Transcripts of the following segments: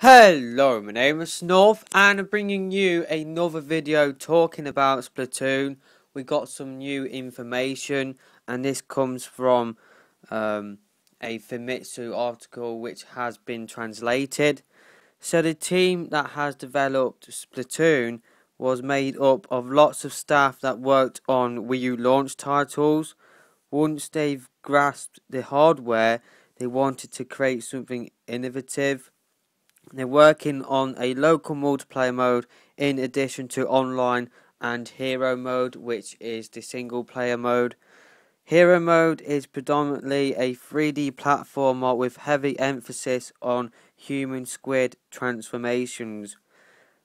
Hello, my name is North and I'm bringing you another video talking about Splatoon. We got some new information and this comes from a Famitsu article which has been translated. So the team that has developed Splatoon was made up of lots of staff that worked on Wii U launch titles. Once they've grasped the hardware, they wanted to create something innovative. They're working on a local multiplayer mode in addition to online and hero mode, which is the single player mode. Hero mode is predominantly a 3D platformer with heavy emphasis on human squid transformations.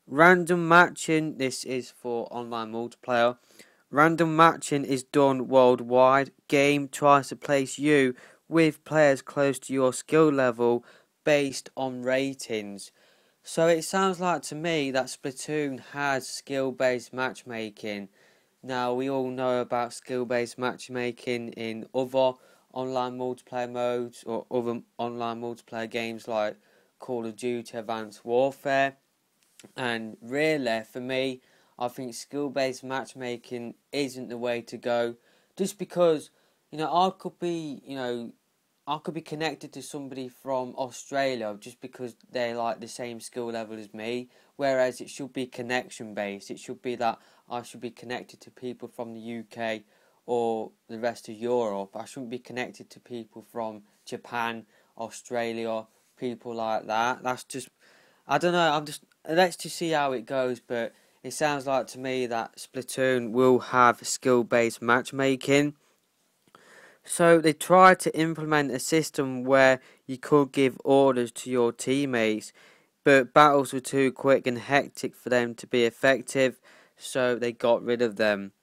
Random matching, this is for online multiplayer. Random matching is done worldwide. Game tries to place you with players close to your skill level based on ratings. So it sounds like to me that Splatoon has skill-based matchmaking. Now we all know about skill-based matchmaking in other online multiplayer modes or other online multiplayer games like Call of Duty Advanced Warfare. And really, for me, I think skill-based matchmaking isn't the way to go. Just because, I could be connected to somebody from Australia just because they're like the same skill level as me. Whereas it should be connection-based. It should be that I should be connected to people from the UK or the rest of Europe. I shouldn't be connected to people from Japan, Australia, people like that. That's just, I don't know. Let's just see how it goes. But it sounds like to me that Splatoon will have skill-based matchmaking. So they tried to implement a system where you could give orders to your teammates, but battles were too quick and hectic for them to be effective, so they got rid of them.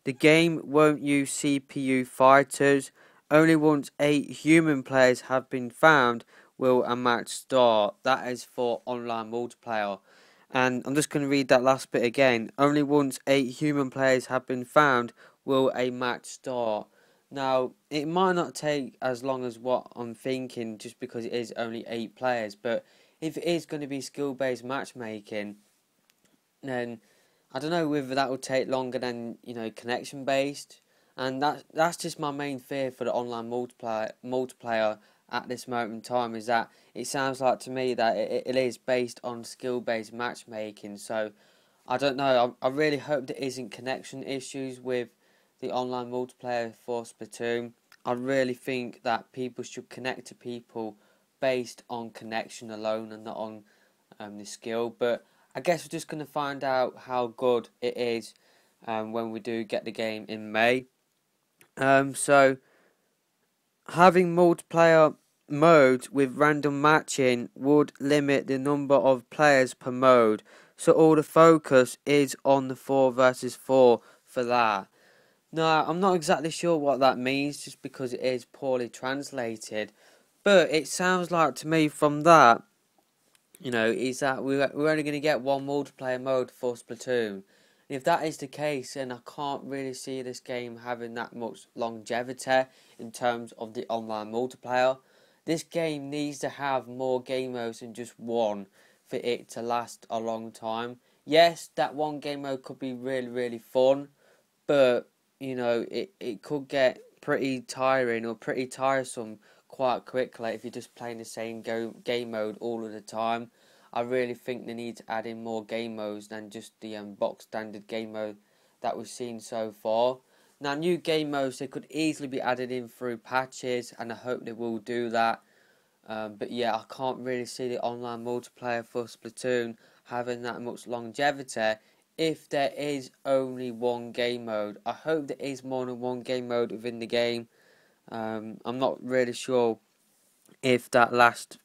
The game won't use CPU fighters. Only once 8 human players have been found will a match start. That is for online multiplayer. And I'm just going to read that last bit again. Only once 8 human players have been found will a match start. Now, it might not take as long as what I'm thinking just because it is only 8 players, but if it is going to be skill-based matchmaking, then I don't know whether that will take longer than, connection-based. And that's just my main fear for the online multiplayer at this moment in time, is that it sounds like to me that it is based on skill-based matchmaking. So I don't know. I really hope there isn't connection issues with the online multiplayer for Splatoon. I really think that people should connect to people based on connection alone and not on the skill. But I guess we're just going to find out how good it is when we do get the game in May. So having multiplayer modes with random matching would limit the number of players per mode. So all the focus is on the 4 versus 4 for that. Now, I'm not exactly sure what that means just because it is poorly translated. But it sounds like to me from that, is that we're only going to get one multiplayer mode for Splatoon. If that is the case, then I can't really see this game having that much longevity in terms of the online multiplayer. This game needs to have more game modes than just one for it to last a long time. Yes, that one game mode could be really, really fun, but it could get pretty tiring or pretty tiresome quite quickly if you're just playing the same game mode all of the time. I really think they need to add in more game modes than just the box standard game mode that we've seen so far. Now, new game modes, they could easily be added in through patches, and I hope they will do that. But yeah, I can't really see the online multiplayer for Splatoon having that much longevity if there is only one game mode. I hope there is more than one game mode within the game. I'm not really sure if that last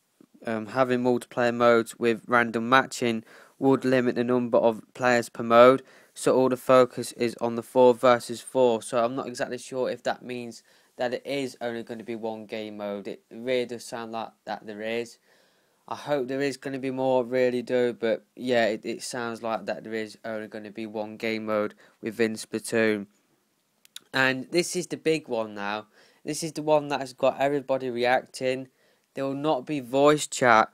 having multiplayer modes with random matching would limit the number of players per mode, so all the focus is on the 4 versus 4. So I'm not exactly sure if that means that it is only going to be one game mode. It really does sound like that there is. I hope there is going to be more, really do, but yeah, it sounds like that there is only going to be one game mode within Splatoon. And this is the big one now. This is the one that has got everybody reacting. There will not be voice chat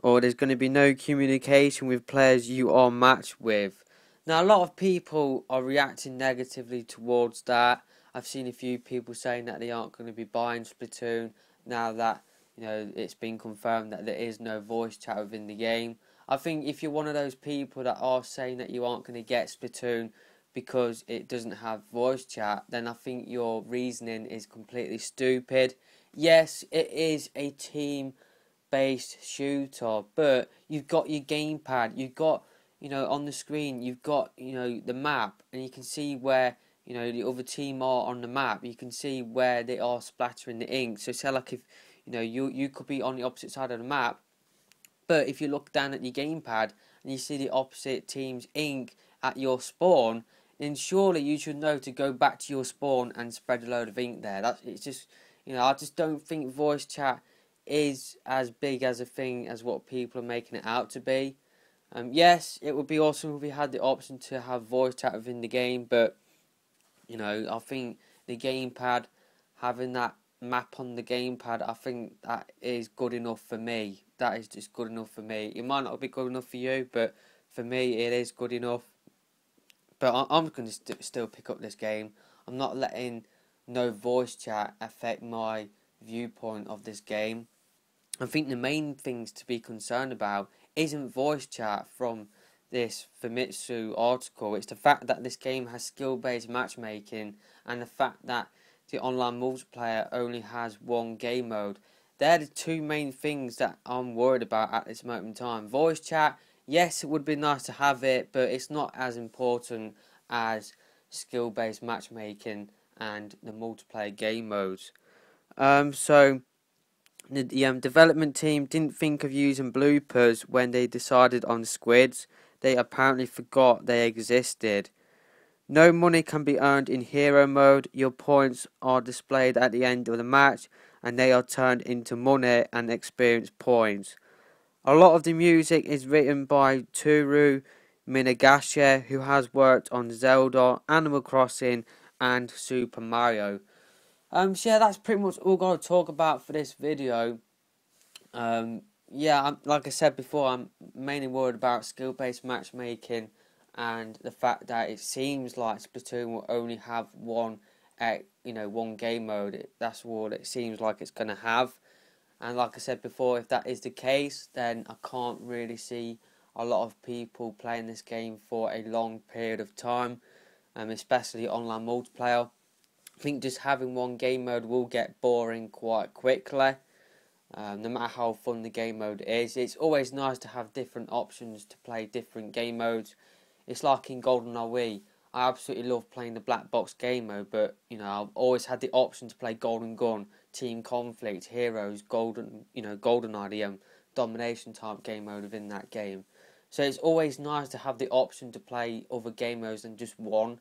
or there's going to be no communication with players you are matched with. Now, a lot of people are reacting negatively towards that. I've seen a few people saying that they aren't going to be buying Splatoon now that it's been confirmed that there is no voice chat within the game. I think if you're one of those people that are saying that you aren't going to get Splatoon because it doesn't have voice chat, then I think your reasoning is completely stupid. Yes, it is a team-based shooter, but you've got your gamepad, you've got, on the screen, you've got, the map, and you can see where, the other team are on the map. You can see where they are splattering the ink. So say like if, you could be on the opposite side of the map, but if you look down at your gamepad and you see the opposite team's ink at your spawn, then surely you should know to go back to your spawn and spread a load of ink there. It's just, I just don't think voice chat is as big as a thing as what people are making it out to be. Yes, it would be awesome if we had the option to have voice chat within the game, but I think the gamepad, having that map on the gamepad, I think that is good enough for me. That is just good enough for me. It might not be good enough for you, but for me it is good enough. But I'm going to still pick up this game. I'm not letting no voice chat affect my viewpoint of this game. I think the main things to be concerned about isn't voice chat from this Famitsu article. It's the fact that this game has skill-based matchmaking and the fact that the online multiplayer only has one game mode. They're the two main things that I'm worried about at this moment in time. Voice chat, yes, it would be nice to have it, but it's not as important as skill-based matchmaking and the multiplayer game modes. So the development team didn't think of using bloopers when they decided on squids. They apparently forgot they existed. No money can be earned in hero mode. Your points are displayed at the end of the match and they are turned into money and experience points. A lot of the music is written by Toru Minagashe, who has worked on Zelda, Animal Crossing and Super Mario. So yeah, that's pretty much all I'm going to talk about for this video. Like I said before, I'm mainly worried about skill-based matchmaking and the fact that it seems like Splatoon will only have one game mode. That's all it seems like it's going to have. And like I said before, if that is the case, then I can't really see a lot of people playing this game for a long period of time, especially online multiplayer. I think just having one game mode will get boring quite quickly. No matter how fun the game mode is, it's always nice to have different options to play different game modes. It's like in GoldenEye, I absolutely love playing the black box game mode, but I've always had the option to play Golden Gun, Team Conflict, Heroes, GoldenEye, the domination type game mode within that game. So it's always nice to have the option to play other game modes than just one,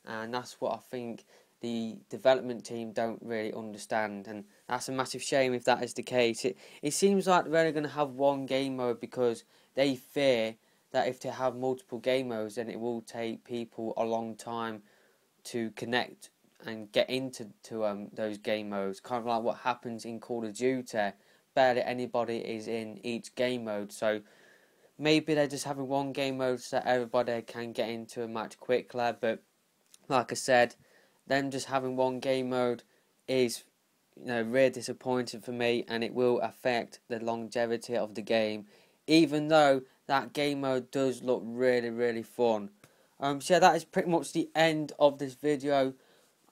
and that's what I think the development team don't really understand, and that's a massive shame if that is the case. It seems like they're only going to have one game mode because they fear that if they have multiple game modes, then it will take people a long time to connect and get into those game modes. Kind of like what happens in Call of Duty. Barely anybody is in each game mode, so maybe they're just having one game mode so that everybody can get into a match quickly. But like I said, them just having one game mode is really disappointing for me, and it will affect the longevity of the game, even though that game mode does look really, really fun. So yeah, that is pretty much the end of this video.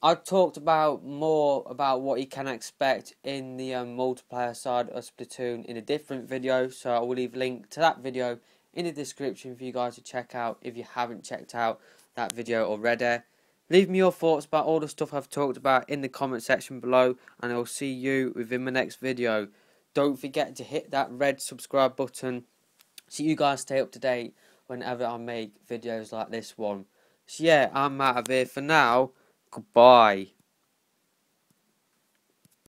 I've talked about more about what you can expect in the multiplayer side of Splatoon in a different video, so I will leave a link to that video in the description for you guys to check out if you haven't checked out that video already. Leave me your thoughts about all the stuff I've talked about in the comment section below, and I'll see you within my next video. Don't forget to hit that red subscribe button so you guys stay up to date whenever I make videos like this one. So yeah, I'm out of here for now. Goodbye.